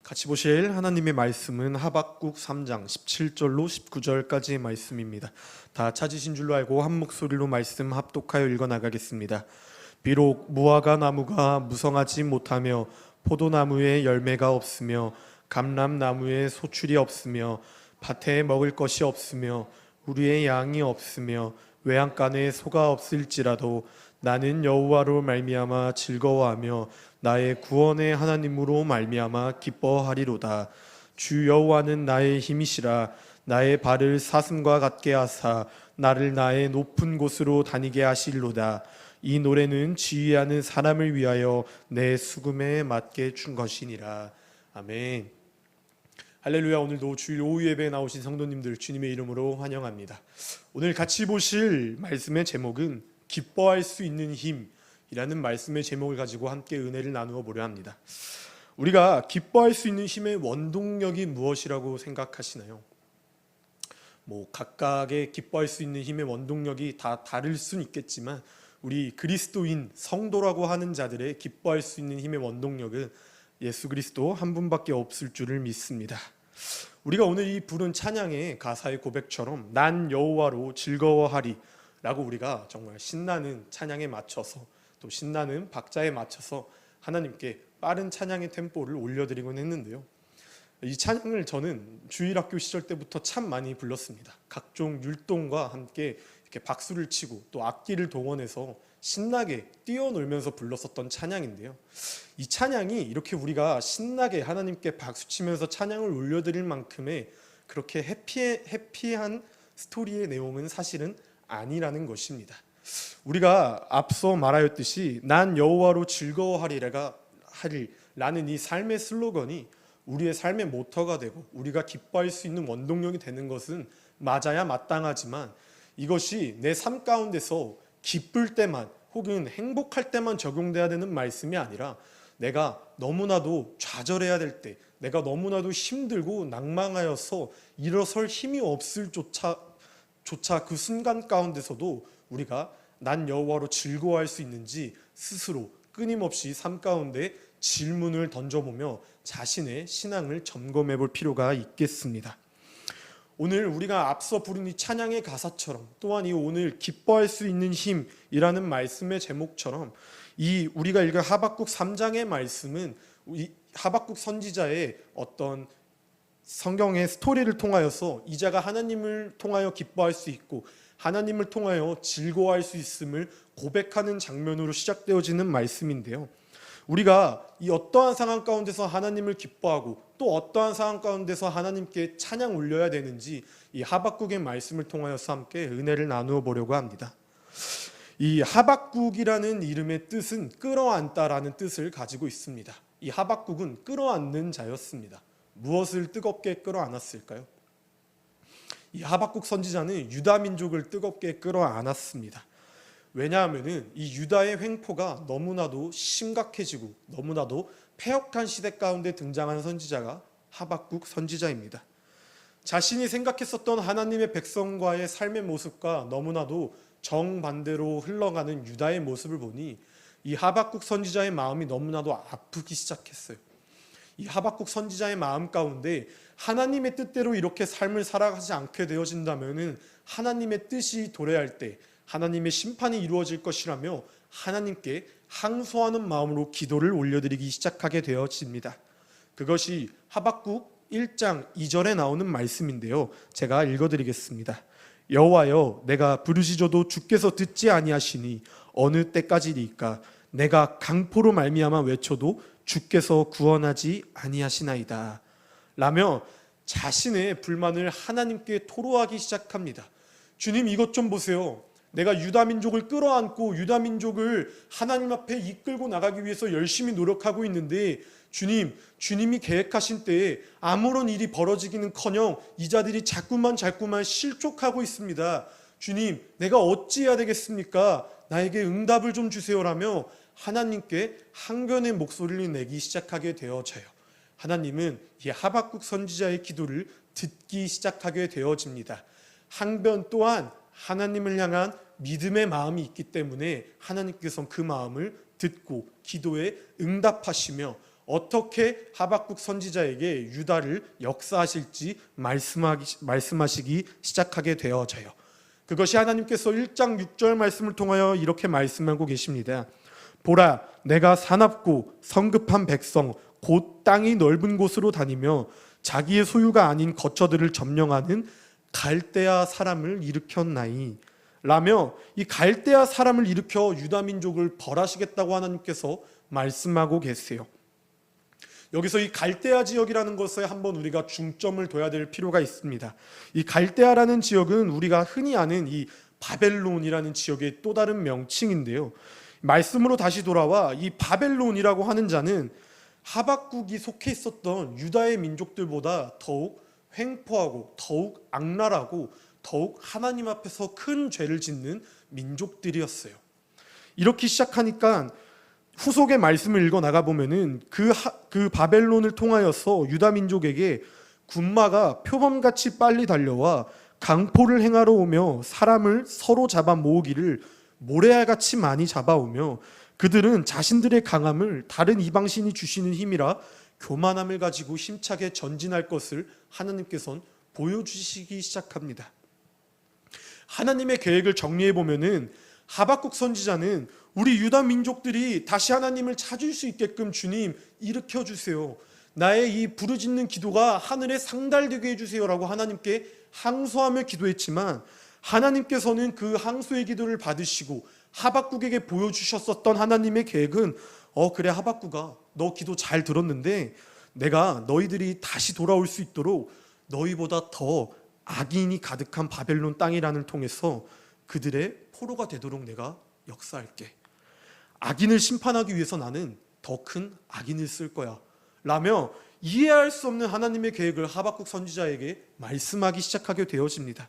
같이 보실 하나님의 말씀은 하박국 3장 17절로 19절까지의 말씀입니다. 다 찾으신 줄로 알고 한 목소리로 말씀 합독하여 읽어나가겠습니다. 비록 무화과 나무가 무성하지 못하며 포도나무에 열매가 없으며 감람나무에 소출이 없으며 밭에 먹을 것이 없으며 우리의 양이 없으며 외양간에 소가 없을지라도 나는 여호와로 말미암아 즐거워하며 나의 구원의 하나님으로 말미암아 기뻐하리로다. 주 여호와는 나의 힘이시라. 나의 발을 사슴과 같게 하사 나를 나의 높은 곳으로 다니게 하시리로다. 이 노래는 지휘하는 사람을 위하여 내 수금에 맞게 준 것이니라. 아멘. 할렐루야. 오늘도 주일 오후 예배에 나오신 성도님들 주님의 이름으로 환영합니다. 오늘 같이 보실 말씀의 제목은 기뻐할 수 있는 힘이라는 말씀의 제목을 가지고 함께 은혜를 나누어 보려 합니다. 우리가 기뻐할 수 있는 힘의 원동력이 무엇이라고 생각하시나요? 각각의 기뻐할 수 있는 힘의 원동력이 다 다를 수는 있겠지만 우리 그리스도인 성도라고 하는 자들의 기뻐할 수 있는 힘의 원동력은 예수 그리스도 한 분밖에 없을 줄을 믿습니다. 우리가 오늘 이 부른 찬양의 가사의 고백처럼 난 여호와로 즐거워하리 라고 우리가 정말 신나는 찬양에 맞춰서 또 신나는 박자에 맞춰서 하나님께 빠른 찬양의 템포를 올려드리곤 했는데요. 이 찬양을 저는 주일학교 시절 때부터 참 많이 불렀습니다. 각종 율동과 함께 이렇게 박수를 치고 또 악기를 동원해서 신나게 뛰어놀면서 불렀었던 찬양인데요. 이 찬양이 이렇게 우리가 신나게 하나님께 박수치면서 찬양을 올려드릴 만큼의 그렇게 해피한 스토리의 내용은 사실은 아니라는 것입니다. 우리가 앞서 말하였듯이 난 여호와로 즐거워하리라는 이 삶의 슬로건이 우리의 삶의 모터가 되고 우리가 기뻐할 수 있는 원동력이 되는 것은 맞아야 마땅하지만 이것이 내 삶 가운데서 기쁠 때만 혹은 행복할 때만 적용돼야 되는 말씀이 아니라 내가 너무나도 좌절해야 될 때, 내가 너무나도 힘들고 낭망하여서 일어설 힘이 없을 조차 그 순간 가운데서도 우리가 난 여호와로 즐거워할 수 있는지 스스로 끊임없이 삶 가운데 질문을 던져보며 자신의 신앙을 점검해 볼 필요가 있겠습니다. 오늘 우리가 앞서 부른 이 찬양의 가사처럼 또한 이 오늘 기뻐할 수 있는 힘이라는 말씀의 제목처럼 이 우리가 읽은 하박국 3장의 말씀은 하박국 선지자의 어떤 성경의 스토리를 통하여서 이 자가 하나님을 통하여 기뻐할 수 있고 하나님을 통하여 즐거워할 수 있음을 고백하는 장면으로 시작되어지는 말씀인데요. 우리가 이 어떠한 상황 가운데서 하나님을 기뻐하고 또 어떠한 상황 가운데서 하나님께 찬양 올려야 되는지 이 하박국의 말씀을 통하여서 함께 은혜를 나누어 보려고 합니다. 이 하박국이라는 이름의 뜻은 끌어안다라는 뜻을 가지고 있습니다. 이 하박국은 끌어안는 자였습니다. 무엇을 뜨겁게 끌어안았을까요? 이 하박국 선지자는 유다 민족을 뜨겁게 끌어안았습니다. 왜냐하면 이 유다의 횡포가 너무나도 심각해지고 너무나도 패역한 시대 가운데 등장한 선지자가 하박국 선지자입니다. 자신이 생각했었던 하나님의 백성과의 삶의 모습과 너무나도 정반대로 흘러가는 유다의 모습을 보니 이 하박국 선지자의 마음이 너무나도 아프기 시작했어요. 이 하박국 선지자의 마음 가운데 하나님의 뜻대로 이렇게 삶을 살아가지 않게 되어진다면 하나님의 뜻이 도래할 때 하나님의 심판이 이루어질 것이라며 하나님께 항소하는 마음으로 기도를 올려드리기 시작하게 되어집니다. 그것이 하박국 1장 2절에 나오는 말씀인데요. 제가 읽어드리겠습니다. 여호와여 내가 부르짖어도 주께서 듣지 아니하시니 어느 때까지리이까 내가 강포로 말미암아 외쳐도 주께서 구원하지 아니하시나이다 라며 자신의 불만을 하나님께 토로하기 시작합니다. 주님 이것 좀 보세요. 내가 유다 민족을 끌어안고 유다 민족을 하나님 앞에 이끌고 나가기 위해서 열심히 노력하고 있는데 주님이 계획하신 때에 아무런 일이 벌어지기는커녕 이 자들이 자꾸만 실족하고 있습니다. 주님 내가 어찌해야 되겠습니까? 나에게 응답을 좀 주세요라며 하나님께 항변의 목소리를 내기 시작하게 되어져요. 하나님은 이 하박국 선지자의 기도를 듣기 시작하게 되어집니다. 항변 또한 하나님을 향한 믿음의 마음이 있기 때문에 하나님께서는 그 마음을 듣고 기도에 응답하시며 어떻게 하박국 선지자에게 유다를 역사하실지 말씀하시기 시작하게 되어져요. 그것이 하나님께서 1장 6절 말씀을 통하여 이렇게 말씀하고 계십니다. 보라, 내가 사납고 성급한 백성 곧 땅이 넓은 곳으로 다니며 자기의 소유가 아닌 거처들을 점령하는 갈대아 사람을 일으켰나이 라며 이 갈대아 사람을 일으켜 유다 민족을 벌하시겠다고 하나님께서 말씀하고 계세요. 여기서 이 갈대아 지역이라는 것에 한번 우리가 중점을 둬야 될 필요가 있습니다. 이 갈대아라는 지역은 우리가 흔히 아는 이 바벨론이라는 지역의 또 다른 명칭인데요. 말씀으로 다시 돌아와 이 바벨론이라고 하는 자는 하박국이 속해 있었던 유다의 민족들보다 더욱 횡포하고 더욱 악랄하고 더욱 하나님 앞에서 큰 죄를 짓는 민족들이었어요. 이렇게 시작하니까 후속의 말씀을 읽어 나가 보면은 그 바벨론을 통하여서 유다 민족에게 군마가 표범같이 빨리 달려와 강포를 행하러 오며 사람을 서로 잡아 모으기를 모래알같이 많이 잡아오며 그들은 자신들의 강함을 다른 이방신이 주시는 힘이라 교만함을 가지고 힘차게 전진할 것을 하나님께서는 보여주시기 시작합니다. 하나님의 계획을 정리해 보면은 하박국 선지자는 우리 유다 민족들이 다시 하나님을 찾을 수 있게끔 주님 일으켜 주세요. 나의 이 부르짖는 기도가 하늘에 상달되게 해주세요라고 하나님께 항소하며 기도했지만 하나님께서는 그 항소의 기도를 받으시고 하박국에게 보여주셨었던 하나님의 계획은 그래 하박국아, 너 기도 잘 들었는데 내가 너희들이 다시 돌아올 수 있도록 너희보다 더 악인이 가득한 바벨론 땅이란을 통해서 그들의 포로가 되도록 내가 역사할게. 악인을 심판하기 위해서 나는 더 큰 악인을 쓸 거야 라며 이해할 수 없는 하나님의 계획을 하박국 선지자에게 말씀하기 시작하게 되어집니다.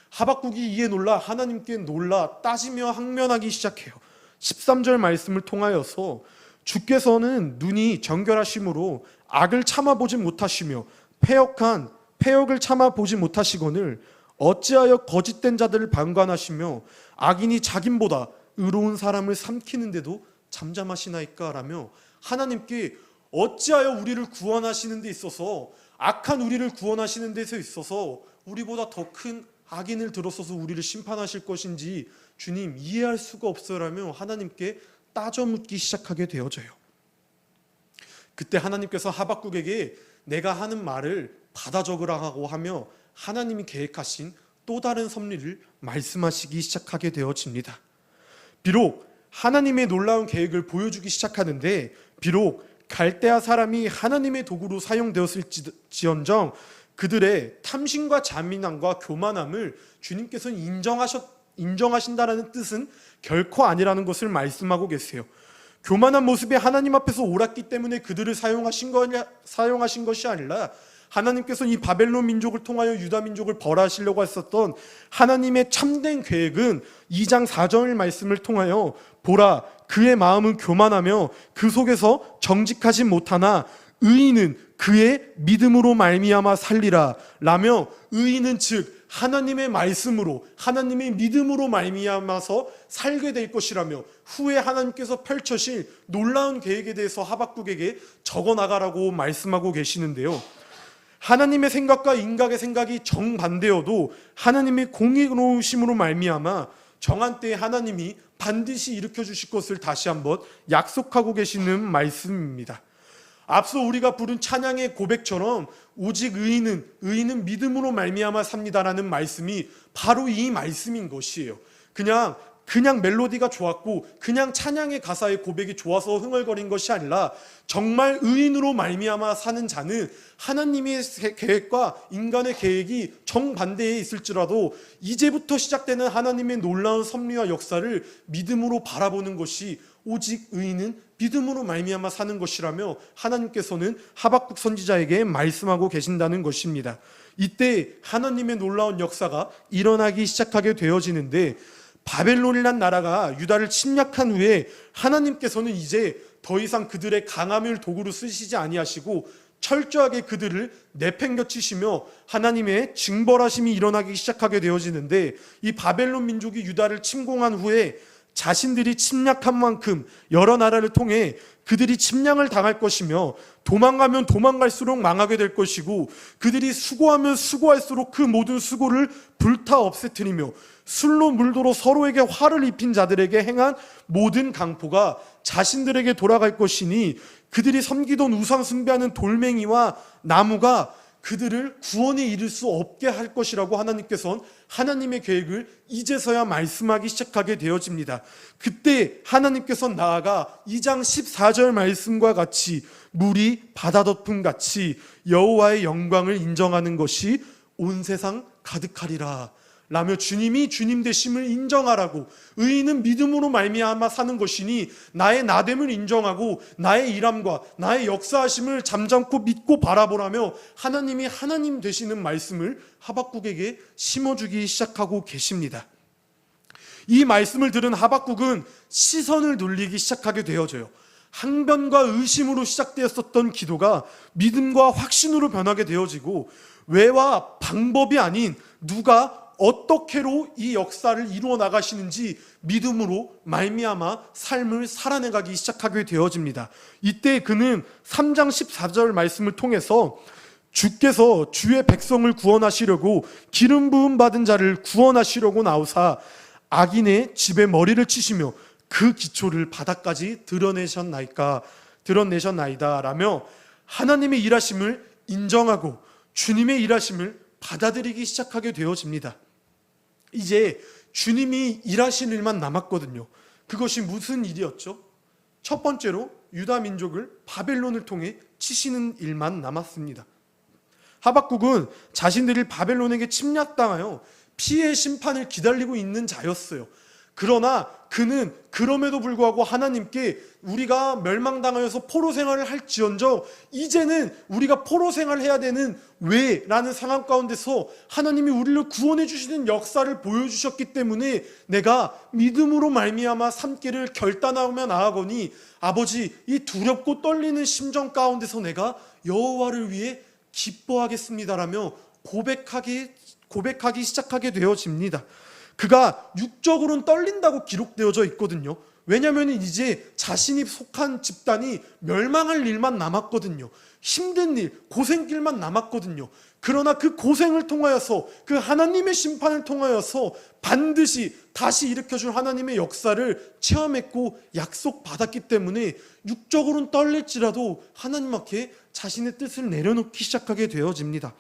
하박국이 이에 놀라 하나님께 놀라 따지며 항면하기 시작해요. 13절 말씀을 통하여서 주께서는 눈이 정결하심으로 악을 참아보지 못하시며 패역을 참아보지 못하시거늘 어찌하여 거짓된 자들을 방관하시며 악인이 자긴보다 의로운 사람을 삼키는데도 잠잠하시나이까 라며 하나님께 어찌하여 우리를 구원하시는 데 있어서 악한 우리를 구원하시는 데서 있어서 우리보다 더 큰 악인을 들어서서 우리를 심판하실 것인지 주님 이해할 수가 없어라며 하나님께 따져 묻기 시작하게 되어져요. 그때 하나님께서 하박국에게 내가 하는 말을 받아 적으라고 하며 하나님이 계획하신 또 다른 섭리를 말씀하시기 시작하게 되어집니다. 비록 하나님의 놀라운 계획을 보여주기 시작하는데 비록 갈대아 사람이 하나님의 도구로 사용되었을지언정 그들의 탐심과 잔인함과 교만함을 주님께서는 인정하신다라는 뜻은 결코 아니라는 것을 말씀하고 계세요. 교만한 모습에 하나님 앞에서 옳았기 때문에 그들을 사용하신 것이 아니라 하나님께서는 이 바벨론 민족을 통하여 유다 민족을 벌하시려고 했었던 하나님의 참된 계획은 2장 4절 말씀을 통하여 보라 그의 마음은 교만하며 그 속에서 정직하지 못하나 의인은 그의 믿음으로 말미암아 살리라 라며 의인은 즉 하나님의 말씀으로 하나님의 믿음으로 말미암아서 살게 될 것이라며 후에 하나님께서 펼쳐실 놀라운 계획에 대해서 하박국에게 적어나가라고 말씀하고 계시는데요. 하나님의 생각과 인간의 생각이 정반대여도 하나님의 공의로우심으로 말미암아 정한 때에 하나님이 반드시 일으켜 주실 것을 다시 한번 약속하고 계시는 말씀입니다. 앞서 우리가 부른 찬양의 고백처럼 오직 의인은 믿음으로 말미암아 삽니다라는 말씀이 바로 이 말씀인 것이에요. 그냥 멜로디가 좋았고 그냥 찬양의 가사의 고백이 좋아서 흥얼거린 것이 아니라 정말 의인으로 말미암아 사는 자는 하나님의 계획과 인간의 계획이 정반대에 있을지라도 이제부터 시작되는 하나님의 놀라운 섭리와 역사를 믿음으로 바라보는 것이 오직 의인은 믿음으로 말미암아 사는 것이라며 하나님께서는 하박국 선지자에게 말씀하고 계신다는 것입니다. 이때 하나님의 놀라운 역사가 일어나기 시작하게 되어지는데 바벨론이란 나라가 유다를 침략한 후에 하나님께서는 이제 더 이상 그들의 강함을 도구로 쓰시지 아니하시고 철저하게 그들을 내팽겨치시며 하나님의 징벌하심이 일어나기 시작하게 되어지는데 이 바벨론 민족이 유다를 침공한 후에 자신들이 침략한 만큼 여러 나라를 통해 그들이 침략을 당할 것이며 도망가면 도망갈수록 망하게 될 것이고 그들이 수고하면 수고할수록 그 모든 수고를 불타 없애뜨리며 술로 물도로 서로에게 화를 입힌 자들에게 행한 모든 강포가 자신들에게 돌아갈 것이니 그들이 섬기던 우상 숭배하는 돌멩이와 나무가 그들을 구원에 이를 수 없게 할 것이라고 하나님께서는 하나님의 계획을 이제서야 말씀하기 시작하게 되어집니다. 그때 하나님께서 나아가 2장 14절 말씀과 같이 물이 바다 덮음 같이 여호와의 영광을 인정하는 것이 온 세상 가득하리라 라며 주님이 주님 되심을 인정하라고, 의인은 믿음으로 말미암아 사는 것이니 나의 나됨을 인정하고 나의 일함과 나의 역사하심을 잠잠코 믿고 바라보라며 하나님이 하나님 되시는 말씀을 하박국에게 심어주기 시작하고 계십니다. 이 말씀을 들은 하박국은 시선을 돌리기 시작하게 되어져요. 항변과 의심으로 시작되었었던 기도가 믿음과 확신으로 변하게 되어지고 외와 방법이 아닌 누가 어떻게로 이 역사를 이루어 나가시는지 믿음으로 말미암아 삶을 살아내가기 시작하게 되어집니다. 이때 그는 3장 14절 말씀을 통해서 주께서 주의 백성을 구원하시려고 기름 부음 받은 자를 구원하시려고 나오사 악인의 집에 머리를 치시며 그 기초를 바닥까지 드러내셨나이다 라며 하나님의 일하심을 인정하고 주님의 일하심을 받아들이기 시작하게 되어집니다. 이제 주님이 일하신 일만 남았거든요. 그것이 무슨 일이었죠? 첫 번째로 유다 민족을 바벨론을 통해 치시는 일만 남았습니다. 하박국은 자신들이 바벨론에게 침략당하여 피해의 심판을 기다리고 있는 자였어요. 그러나 그는 그럼에도 불구하고 하나님께 우리가 멸망당하여서 포로 생활을 할지언정 이제는 우리가 포로 생활을 해야 되는 왜? 라는 상황 가운데서 하나님이 우리를 구원해 주시는 역사를 보여주셨기 때문에 내가 믿음으로 말미암아 삼기를 결단하며 나아가니 아버지, 이 두렵고 떨리는 심정 가운데서 내가 여호와를 위해 기뻐하겠습니다라며 고백하기 시작하게 되어집니다. 그가 육적으로는 떨린다고 기록되어져 있거든요. 왜냐하면 이제 자신이 속한 집단이 멸망할 일만 남았거든요. 힘든 일, 고생길만 남았거든요. 그러나 그 고생을 통하여서 그 하나님의 심판을 통하여서 반드시 다시 일으켜줄 하나님의 역사를 체험했고 약속받았기 때문에 육적으로는 떨릴지라도 하나님 앞에 자신의 뜻을 내려놓기 시작하게 되어집니다.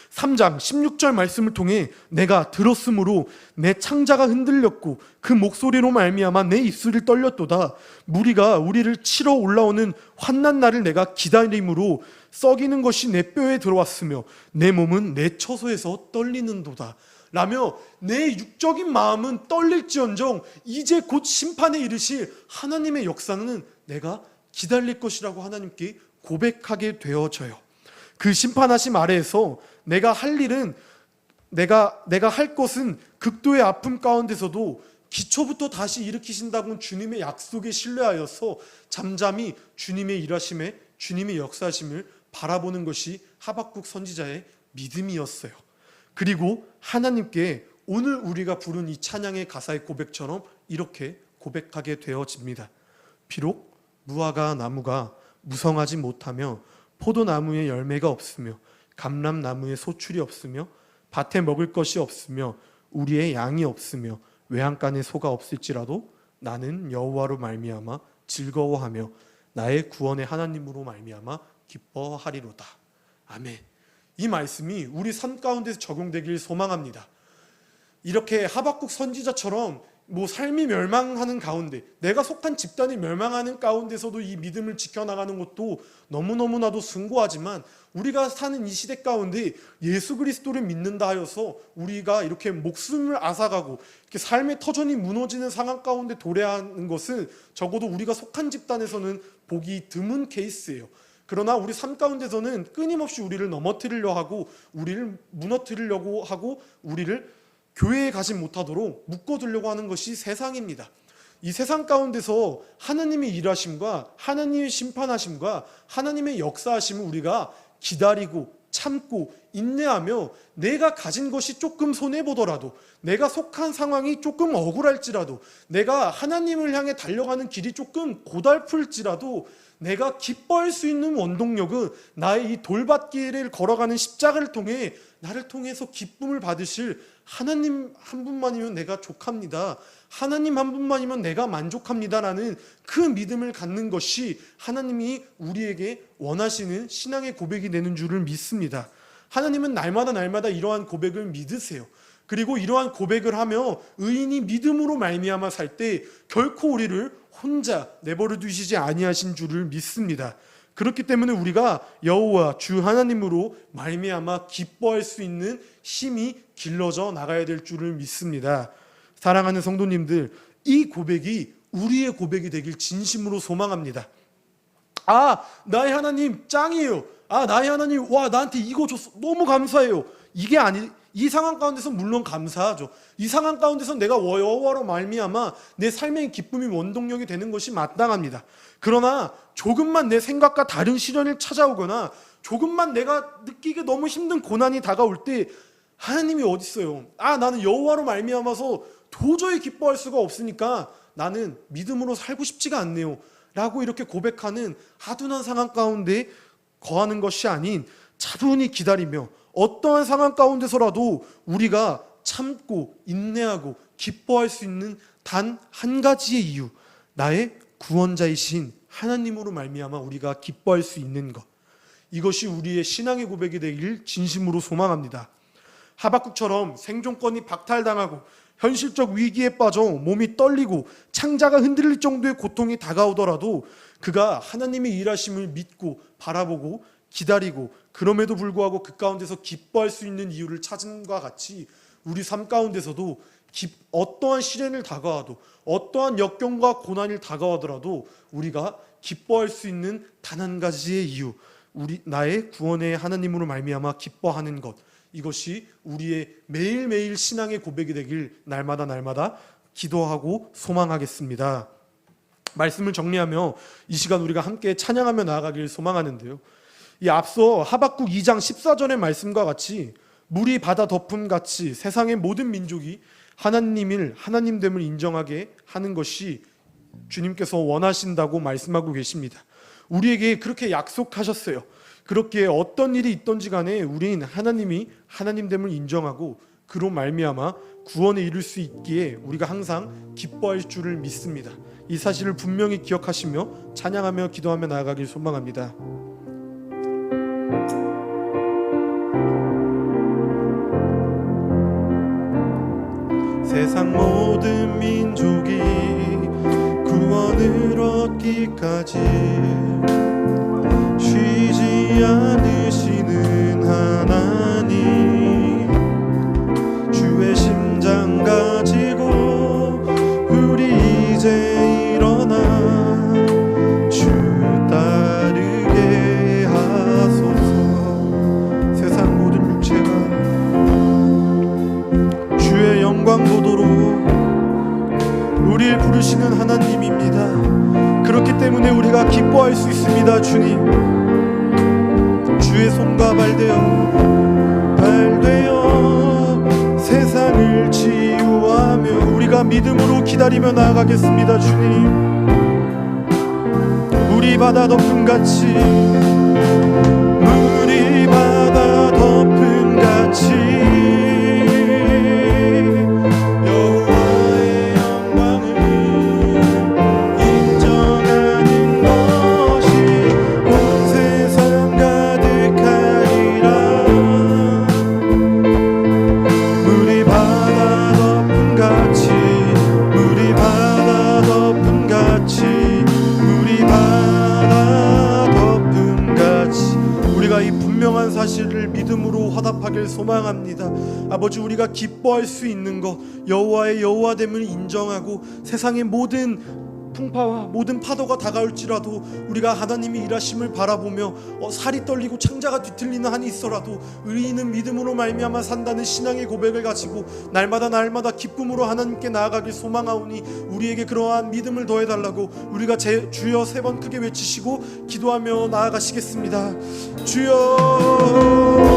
3장 16절 말씀을 통해 내가 들었으므로 내 창자가 흔들렸고 그 목소리로 말미암아 내 입술이 떨렸도다. 무리가 우리를 치러 올라오는 환난 날을 내가 기다림으로 썩이는 것이 내 뼈에 들어왔으며 내 몸은 내 처소에서 떨리는도다 라며 내 육적인 마음은 떨릴지언정 이제 곧 심판에 이르실 하나님의 역사는 내가 기다릴 것이라고 하나님께 고백하게 되어져요. 그 심판하심 아래에서 내가 할 일은 내가 할 것은 극도의 아픔 가운데서도 기초부터 다시 일으키신다고는 주님의 약속에 신뢰하여서 잠잠히 주님의 일하심에 주님의 역사하심을 바라보는 것이 하박국 선지자의 믿음이었어요. 그리고 하나님께 오늘 우리가 부른 이 찬양의 가사의 고백처럼 이렇게 고백하게 되어집니다. 비록 무화과 나무가 무성하지 못하며 포도나무에 열매가 없으며 감람나무에 소출이 없으며 밭에 먹을 것이 없으며 우리의 양이 없으며 외양간에 소가 없을지라도 나는 여호와로 말미암아 즐거워하며 나의 구원의 하나님으로 말미암아 기뻐하리로다. 아멘. 이 말씀이 우리 삶 가운데서 적용되길 소망합니다. 이렇게 하박국 선지자처럼 삶이 멸망하는 가운데, 내가 속한 집단이 멸망하는 가운데서도 이 믿음을 지켜나가는 것도 너무너무나도 숭고하지만 우리가 사는 이 시대 가운데 예수 그리스도를 믿는다 하여서 우리가 이렇게 목숨을 앗아가고 이렇게 삶의 터전이 무너지는 상황 가운데 도래하는 것은 적어도 우리가 속한 집단에서는 보기 드문 케이스예요. 그러나 우리 삶 가운데서는 끊임없이 우리를 넘어뜨리려 하고 우리를 무너뜨리려고 하고 우리를 교회에 가지 못하도록 묶어두려고 하는 것이 세상입니다. 이 세상 가운데서 하나님의 일하심과 하나님의 심판하심과 하나님의 역사하심을 우리가 기다리고 참고 인내하며 내가 가진 것이 조금 손해보더라도, 내가 속한 상황이 조금 억울할지라도, 내가 하나님을 향해 달려가는 길이 조금 고달플지라도 내가 기뻐할 수 있는 원동력은 나의 이 돌밭길을 걸어가는 십자가를 통해 나를 통해서 기쁨을 받으실 하나님 한 분만이면 내가 족합니다. 하나님 한 분만이면 내가 만족합니다라는 그 믿음을 갖는 것이 하나님이 우리에게 원하시는 신앙의 고백이 되는 줄을 믿습니다. 하나님은 날마다 이러한 고백을 믿으세요. 그리고 이러한 고백을 하며 의인이 믿음으로 말미암아 살 때 결코 우리를 혼자 내버려 두시지 아니하신 줄을 믿습니다. 그렇기 때문에 우리가 여호와 주 하나님으로 말미암아 기뻐할 수 있는 힘이 길러져 나가야 될 줄을 믿습니다. 사랑하는 성도님들, 이 고백이 우리의 고백이 되길 진심으로 소망합니다. 나의 하나님 짱이에요. 나의 하나님 나한테 이거 줬어. 너무 감사해요. 이게 아니, 이 상황 가운데서 물론 감사하죠. 이 상황 가운데서 내가 여호와로 말미암아 내 삶의 기쁨이 원동력이 되는 것이 마땅합니다. 그러나 조금만 내 생각과 다른 시련을 찾아오거나 조금만 내가 느끼기 너무 힘든 고난이 다가올 때 하나님이 어디 있어요? 나는 여호와로 말미암아서 도저히 기뻐할 수가 없으니까 나는 믿음으로 살고 싶지가 않네요 라고 이렇게 고백하는 하둔한 상황 가운데 거하는 것이 아닌 차분히 기다리며 어떠한 상황 가운데서라도 우리가 참고 인내하고 기뻐할 수 있는 단 한 가지의 이유, 나의 구원자이신 하나님으로 말미암아 우리가 기뻐할 수 있는 것, 이것이 우리의 신앙의 고백이 되길 진심으로 소망합니다. 하박국처럼 생존권이 박탈당하고 현실적 위기에 빠져 몸이 떨리고 창자가 흔들릴 정도의 고통이 다가오더라도 그가 하나님의 일하심을 믿고 바라보고 기다리고 그럼에도 불구하고 그 가운데서 기뻐할 수 있는 이유를 찾음과 같이 우리 삶 가운데서도 어떠한 시련을 다가와도 어떠한 역경과 고난이 다가오더라도 우리가 기뻐할 수 있는 단 한 가지의 이유, 나의 구원의 하나님으로 말미암아 기뻐하는 것, 이것이 우리의 매일매일 신앙의 고백이 되길 날마다 기도하고 소망하겠습니다. 말씀을 정리하며 이 시간 우리가 함께 찬양하며 나아가길 소망하는데요, 이 앞서 하박국 2장 14절의 말씀과 같이 물이 바다 덮음 같이 세상의 모든 민족이 하나님됨을 인정하게 하는 것이 주님께서 원하신다고 말씀하고 계십니다. 우리에게 그렇게 약속하셨어요. 그렇게 어떤 일이 있던지 간에 우린 하나님이 하나님됨을 인정하고 그로 말미암아 구원에 이룰 수 있기에 우리가 항상 기뻐할 줄을 믿습니다. 이 사실을 분명히 기억하시며 찬양하며 기도하며 나아가길 소망합니다. 세상 모든 민족이 구원을 얻기까지 쉬지 않으시는 하나님, 주의 심장 가지고 우리 이제 일어나 주 따르게 하소서. 세상 모든 육체가 주의 영광 보도록 우리를 부르시는 하나님입니다. 그렇기 때문에 우리가 기뻐할 수 있습니다. 주님, 주의 손과 발되어 세상을 치유하며 우리가 믿음으로 기다리며 나아가겠습니다. 주님, 물이 바다 덮음같이 물이 바다 덮음같이 사실을 믿음으로 화답하길 소망합니다. 아버지, 우리가 기뻐할 수 있는 것, 여호와의 여호와됨을 인정하고 세상의 모든 풍파와 모든 파도가 다가올지라도 우리가 하나님이 일하심을 바라보며 살이 떨리고 창자가 뒤틀리는 한이 있어라도 의인은 믿음으로 말미암아 산다는 신앙의 고백을 가지고 날마다 기쁨으로 하나님께 나아가길 소망하오니 우리에게 그러한 믿음을 더해달라고 우리가 주여 3번 크게 외치시고 기도하며 나아가시겠습니다. 주여.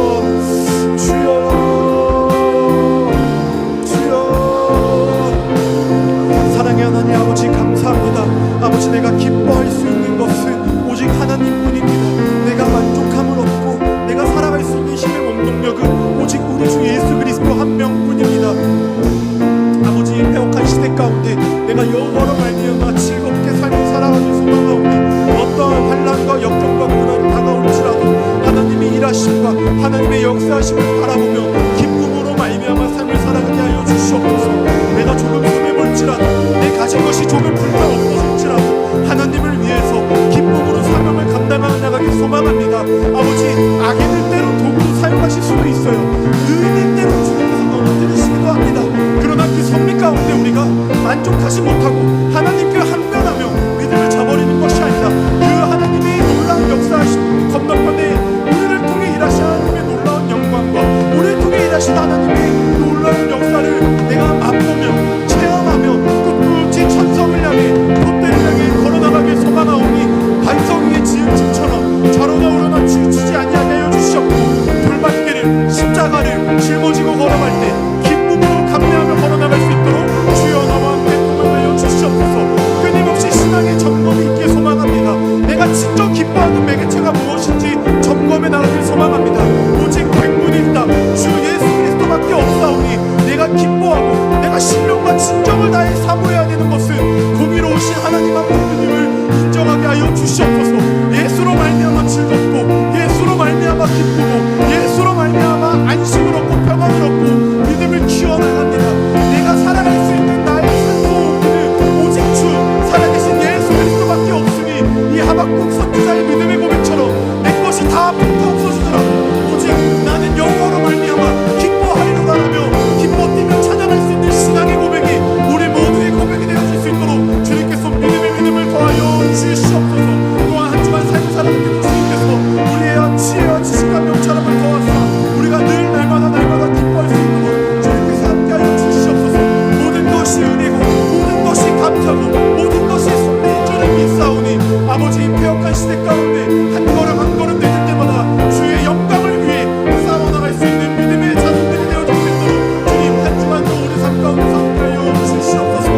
사랑의 하나님 아버지 감사합니다. 아버지 내가 기뻐할 수 있는 것은 오직 하나님뿐입니다. 내가 만족함을 얻고 내가 살아갈 수 있는 힘의 원동력은 오직 우리 주 예수 그리스도 한 명뿐입니다. 아버지 이 패역한 시대 가운데 내가 여호와로 말미암아 즐겁게 삶을 살아가는 소망하오니 어떠한 환난과 역경과 고난이 다가올지라도 하나님의 일하심과 하나님의 역사하심을 바라보며 기쁨으로 말미암아 삶을 살아가게 하여 주시옵소서. 내가 조금 손해볼지라도 내 가진 것이 조금 불타 없어질지라도 하나님을 위해서 기쁨으로 사명을 감당하여 나가길 소망합니다. 아버지 악인을 때로 도구로 사용하실 수도 있어요. 의인을 때로 주님께서 넘어뜨리시기도 합니다. 그러나 그 섭리 가운데 우리가 만족하지 못하고 하나님께 한변하며 믿음을 저버리는 것이 아니라 그 하나님의 놀라운 역사하심 건너편에 우리를 통해 일하신 하나님의 놀라운 영광과 우리를 통해 일하신 하나님의 놀라운 역사를 내가 맛보며 체험하며 꿋꿋이 천성을 향해 돛대를 향해 걸어나가길 소망하오니 반석 위에 지은 집처럼 좌로나 우로나 치우치지 아니하게 하여 주시옵고 돌밭길을 십자가를 짊어지고 걸어갈 때 기쁨으로 감내하며 걸어나갈 수 있도록 주여 나와 함께 동행하여 주시옵소서. 끊임없이 신앙의 점검이 있길 소망합니다. 내가 진정 기뻐하는 매개체가 무엇인지 점검해 나가길 소망합니다. 오직 백문일답 주 예수 그리스도밖에 없사오니 내가 기뻐하고 내가 신령과 진정을 다해 사모해야 되는 것은 공의로우신 하나님 한 분님을 인정하게 하여 주시옵소서. 예수로 말미암아 즐겁고 예수로 말미암아 기쁘고 예수로 말미암아 안식을 얻고 평안을 얻고 믿음을 키워나갑니다. 내가 살아갈 수 있는 나의 산소는 오직 주 살아계신 예수 그리스도밖에 없으니 이 하박국 선지자의 믿음의 고백처럼 내 것이 다 불타 없어지더라도 오직 나는 영원으로 말미암아 기뻐하리로다라며 기뻐 뛰며 찬양할 수 있는 신앙의 고백이 우리 모두의 고백이 되어질 수 있도록 주님께서 믿음을 더하여 주시옵소서. 또한 한 주간 삶을 살아가는 주님께서 우리의 지혜와 지식과 명철함을 더하사 우리가 늘 날마다 기뻐할 수 있도록 주님께서 함께하여 주시옵소서. 모든 것이 은혜고 모든 것이 감사고 모든 것이 섭리인 줄을 믿사오니 아버지 이 패역한 시대 가운데 한 걸음 한 걸음 내딜 때마다 주의 영광을 위해 싸워나갈 수 있는 믿음의 자손들이 되어질 수 있도록 주님 한 주간도 우리 삶 가운데 함께하여 주시옵소서.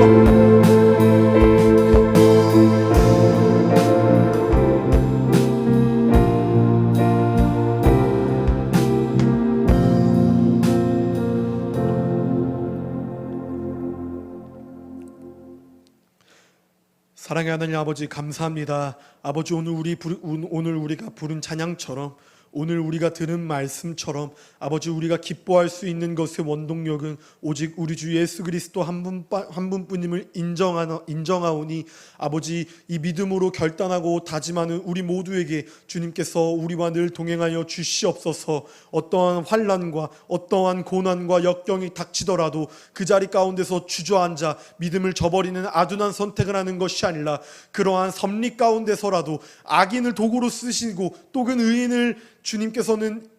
사랑의 하나님 아버지 감사합니다. 아버지 오늘 우리가 부른 찬양처럼 오늘 우리가 들은 말씀처럼 아버지 우리가 기뻐할 수 있는 것의 원동력은 오직 우리 주 예수 그리스도 한 분뿐임을 인정하오니 아버지 이 믿음으로 결단하고 다짐하는 우리 모두에게 주님께서 우리와 늘 동행하여 주시옵소서. 어떠한 환난과 어떠한 고난과 역경이 닥치더라도 그 자리 가운데서 주저앉아 믿음을 저버리는 아둔한 선택을 하는 것이 아니라 그러한 섭리 가운데서라도 악인을 도구로 쓰시고 또 그 의인을 주님께서는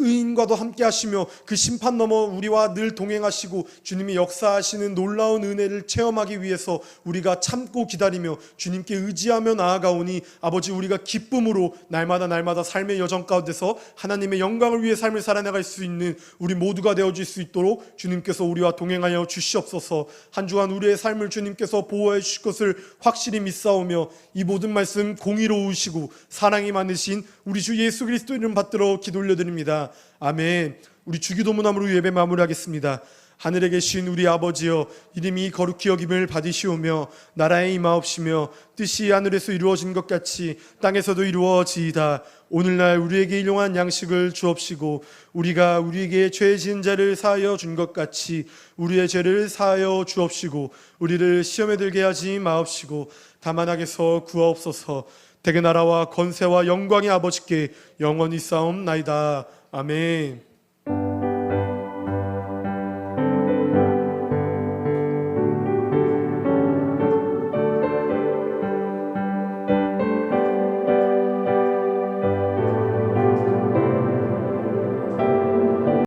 의인과도 함께 하시며 그 심판 너머 우리와 늘 동행하시고 주님이 역사하시는 놀라운 은혜를 체험하기 위해서 우리가 참고 기다리며 주님께 의지하며 나아가오니 아버지 우리가 기쁨으로 날마다 삶의 여정 가운데서 하나님의 영광을 위해 삶을 살아나갈 수 있는 우리 모두가 되어줄 수 있도록 주님께서 우리와 동행하여 주시옵소서. 한 주간 우리의 삶을 주님께서 보호해 주실 것을 확실히 믿사오며 이 모든 말씀 공의로우시고 사랑이 많으신 우리 주 예수 그리스도 이름 받들어 기도 올려드립니다. 아멘. 우리 주기도문함으로 예배 마무리하겠습니다. 하늘에 계신 우리 아버지여, 이름이 거룩히 여김을 받으시오며 나라에 임하옵시며 뜻이 하늘에서 이루어진 것 같이 땅에서도 이루어지이다. 오늘날 우리에게 일용할 양식을 주옵시고 우리가 우리에게 죄 지은 자를 사하여 준 것 같이 우리의 죄를 사하여 주옵시고 우리를 시험에 들게 하지 마옵시고 다만 악에서 구하옵소서. 대개 나라와 권세와 영광의 아버지께 영원히 싸움나이다. 아멘.